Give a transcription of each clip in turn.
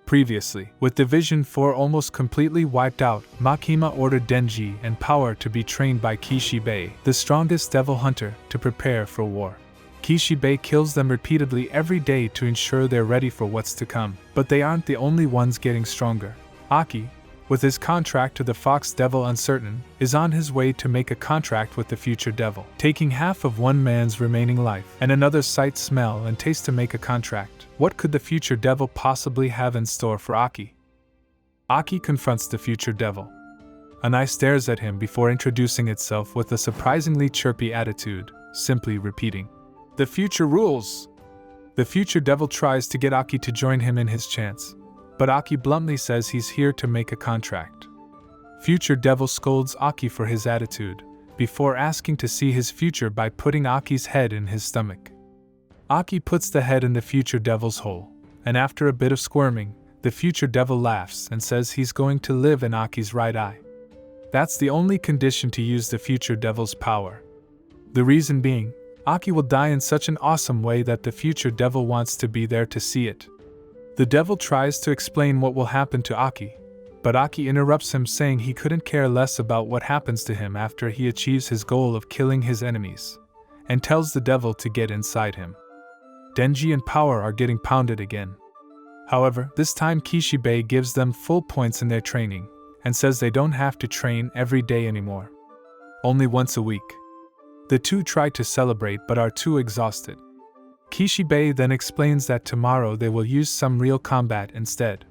Previously, with Division 4 almost completely wiped out, Makima ordered Denji and Power to be trained by Kishabe, the strongest devil hunter, to prepare for war. Kishabe kills them repeatedly every day to ensure they're ready for what's to come, but they aren't the only ones getting stronger. Aki, with his contract to the Fox Devil uncertain, is on his way to make a contract with the future devil, taking half of one man's remaining life and another sight, smell, and taste to make a contract. What could the future devil possibly have in store for Aki? Aki confronts the future devil. An eye stares at him before introducing itself with a surprisingly chirpy attitude, simply repeating, "The future rules!" The future devil tries to get Aki to join him in his chance, but Aki bluntly says he's here to make a contract. Future devil scolds Aki for his attitude, before asking to see his future by putting Aki's head in his stomach. Aki puts the head in the future devil's hole, and after a bit of squirming, the future devil laughs and says he's going to live in Aki's right eye. That's the only condition to use the future devil's power. The reason being, Aki will die in such an awesome way that the future devil wants to be there to see it. The devil tries to explain what will happen to Aki, but Aki interrupts him saying he couldn't care less about what happens to him after he achieves his goal of killing his enemies, and tells the devil to get inside him. Denji and Power are getting pounded again. However, this time Kishabe gives them full points in their training, and says they don't have to train every day anymore. Only once a week. The two try to celebrate but are too exhausted. Kishabe then explains that tomorrow they will use some real combat instead.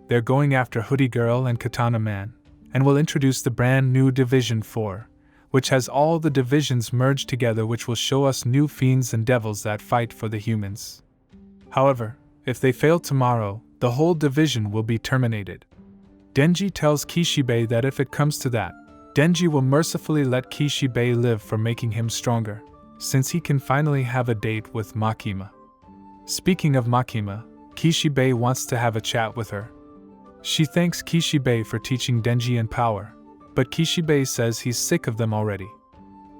They're going after Hoodie Girl and Katana Man, and will introduce the brand new Division 4, which has all the divisions merged together, which will show us new fiends and devils that fight for the humans. However, if they fail tomorrow, the whole division will be terminated. Denji tells Kishabe that if it comes to that, Denji will mercifully let Kishabe live for making him stronger, since he can finally have a date with Makima. Speaking of Makima, Kishabe wants to have a chat with her. She thanks Kishabe for teaching Denji and Power, but Kishabe says he's sick of them already.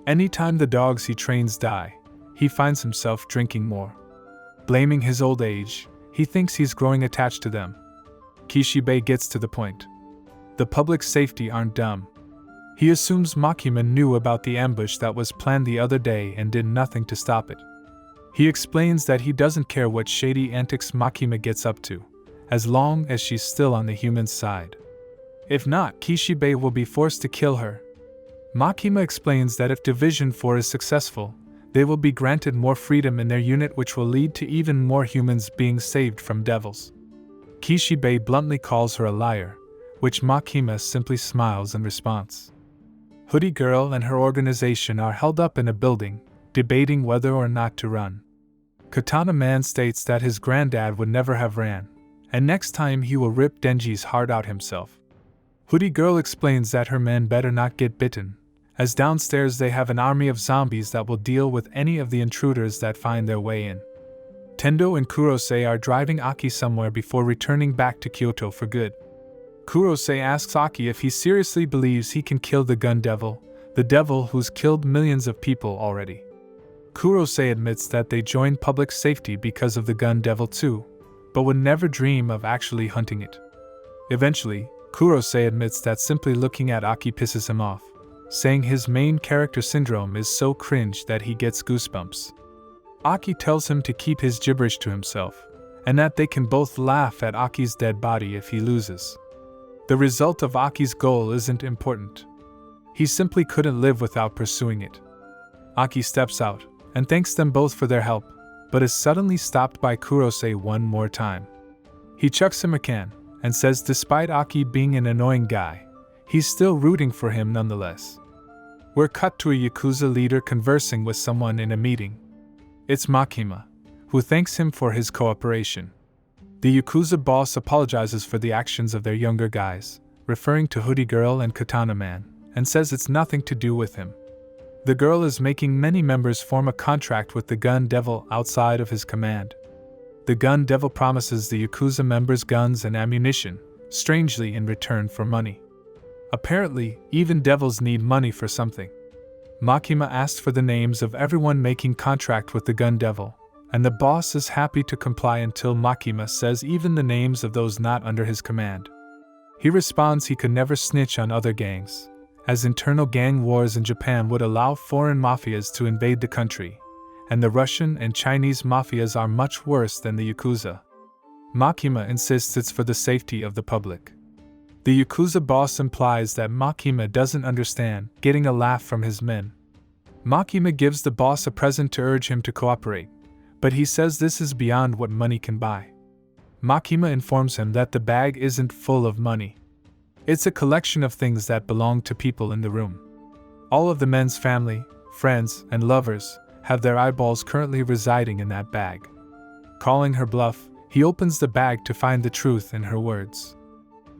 Anytime the dogs he trains die, he finds himself drinking more. Blaming his old age, he thinks he's growing attached to them. Kishabe gets to the point. The public safety aren't dumb. He assumes Makima knew about the ambush that was planned the other day and did nothing to stop it. He explains that he doesn't care what shady antics Makima gets up to, as long as she's still on the human side. If not, Kishabe will be forced to kill her. Makima explains that if Division 4 is successful, they will be granted more freedom in their unit, which will lead to even more humans being saved from devils. Kishabe bluntly calls her a liar, which Makima simply smiles in response. Hoodie Girl and her organization are held up in a building, debating whether or not to run. Katana Man states that his granddad would never have ran, and next time he will rip Denji's heart out himself. Hoodie Girl explains that her men better not get bitten, as downstairs they have an army of zombies that will deal with any of the intruders that find their way in. Tendo and Kurose are driving Aki somewhere before returning back to Kyoto for good. Kurose asks Aki if he seriously believes he can kill the gun devil, the devil who's killed millions of people already. Kurose admits that they joined public safety because of the gun devil too, but would never dream of actually hunting it. Eventually, Kurose admits that simply looking at Aki pisses him off, saying his main character syndrome is so cringe that he gets goosebumps. Aki tells him to keep his gibberish to himself, and that they can both laugh at Aki's dead body if he loses. The result of Aki's goal isn't important. He simply couldn't live without pursuing it. Aki steps out, and thanks them both for their help, but is suddenly stopped by Kurose one more time. He chucks him a can, and says despite Aki being an annoying guy, he's still rooting for him nonetheless. We're cut to a Yakuza leader conversing with someone in a meeting. It's Makima, who thanks him for his cooperation. The Yakuza boss apologizes for the actions of their younger guys, referring to Hoodie Girl and Katana Man, and says it's nothing to do with him. The girl is making many members form a contract with the gun devil outside of his command. The gun devil promises the Yakuza members guns and ammunition, strangely in return for money. Apparently, even devils need money for something. Makima asks for the names of everyone making contract with the gun devil, and the boss is happy to comply until Makima says even the names of those not under his command. He responds he could never snitch on other gangs, as internal gang wars in Japan would allow foreign mafias to invade the country, and the Russian and Chinese mafias are much worse than the Yakuza. Makima insists it's for the safety of the public. The Yakuza boss implies that Makima doesn't understand, getting a laugh from his men. Makima gives the boss a present to urge him to cooperate, but he says this is beyond what money can buy. Makima informs him that the bag isn't full of money. It's a collection of things that belong to people in the room. All of the men's family, friends, and lovers have their eyeballs currently residing in that bag. Calling her bluff, he opens the bag to find the truth in her words.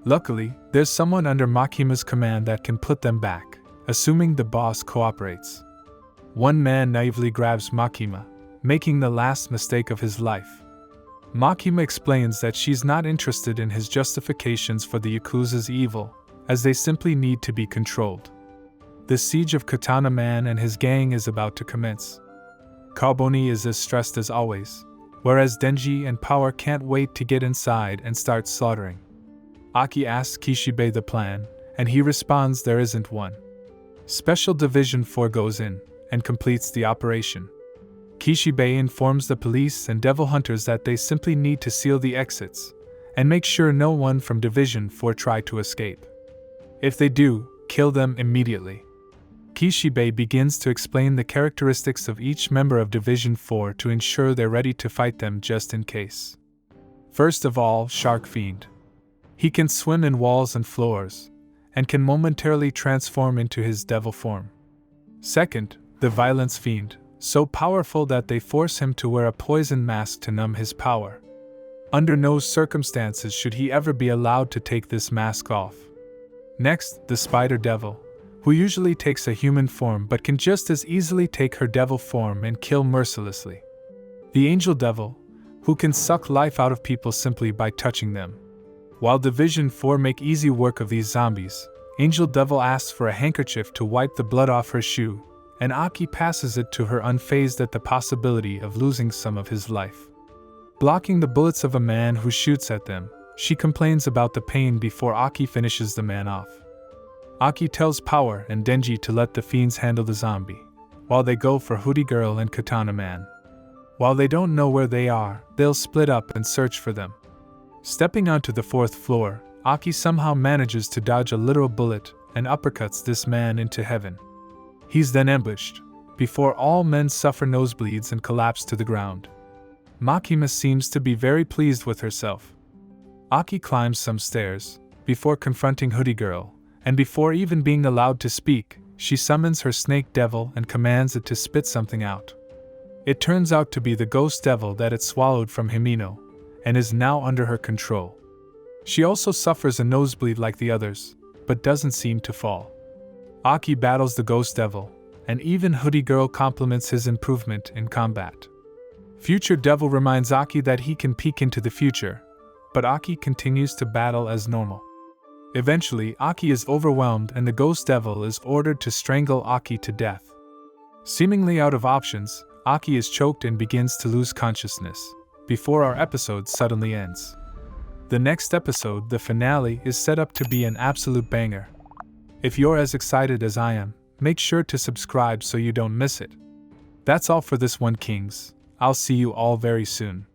Luckily, there's someone under Makima's command that can put them back, assuming the boss cooperates. One man naively grabs Makima, making the last mistake of his life. Makima explains that she's not interested in his justifications for the Yakuza's evil, as they simply need to be controlled. The siege of Katana Man and his gang is about to commence. Kawaboni is as stressed as always, whereas Denji and Power can't wait to get inside and start slaughtering. Aki asks Kishabe the plan, and he responds there isn't one. Special Division 4 goes in and completes the operation. Kishabe informs the police and devil hunters that they simply need to seal the exits and make sure no one from Division 4 try to escape. If they do, kill them immediately. Kishabe begins to explain the characteristics of each member of Division 4 to ensure they're ready to fight them just in case. First of all, Shark Fiend. He can swim in walls and floors, and can momentarily transform into his devil form. Second, the Violence Fiend, so powerful that they force him to wear a poison mask to numb his power. Under no circumstances should he ever be allowed to take this mask off. Next, the Spider Devil, who usually takes a human form but can just as easily take her devil form and kill mercilessly. The Angel Devil, who can suck life out of people simply by touching them. While Division 4 make easy work of these zombies, Angel Devil asks for a handkerchief to wipe the blood off her shoe, and Aki passes it to her unfazed at the possibility of losing some of his life. Blocking the bullets of a man who shoots at them, she complains about the pain before Aki finishes the man off. Aki tells Power and Denji to let the fiends handle the zombie, while they go for Hoodie Girl and Katana Man. While they don't know where they are, they'll split up and search for them. Stepping onto the 4th floor, Aki somehow manages to dodge a literal bullet and uppercuts this man into heaven. He's then ambushed, before all men suffer nosebleeds and collapse to the ground. Makima seems to be very pleased with herself. Aki climbs some stairs, before confronting Hoodie Girl, and before even being allowed to speak, she summons her snake devil and commands it to spit something out. It turns out to be the ghost devil that it swallowed from Himino, and is now under her control. She also suffers a nosebleed like the others, but doesn't seem to fall. Aki battles the ghost devil, and even Hoodie Girl compliments his improvement in combat. Future Devil reminds Aki that he can peek into the future, but Aki continues to battle as normal. Eventually, Aki is overwhelmed and the ghost devil is ordered to strangle Aki to death. Seemingly out of options, Aki is choked and begins to lose consciousness, before our episode suddenly ends. The next episode, the finale, is set up to be an absolute banger. If you're as excited as I am, make sure to subscribe so you don't miss it. That's all for this one, Kings. I'll see you all very soon.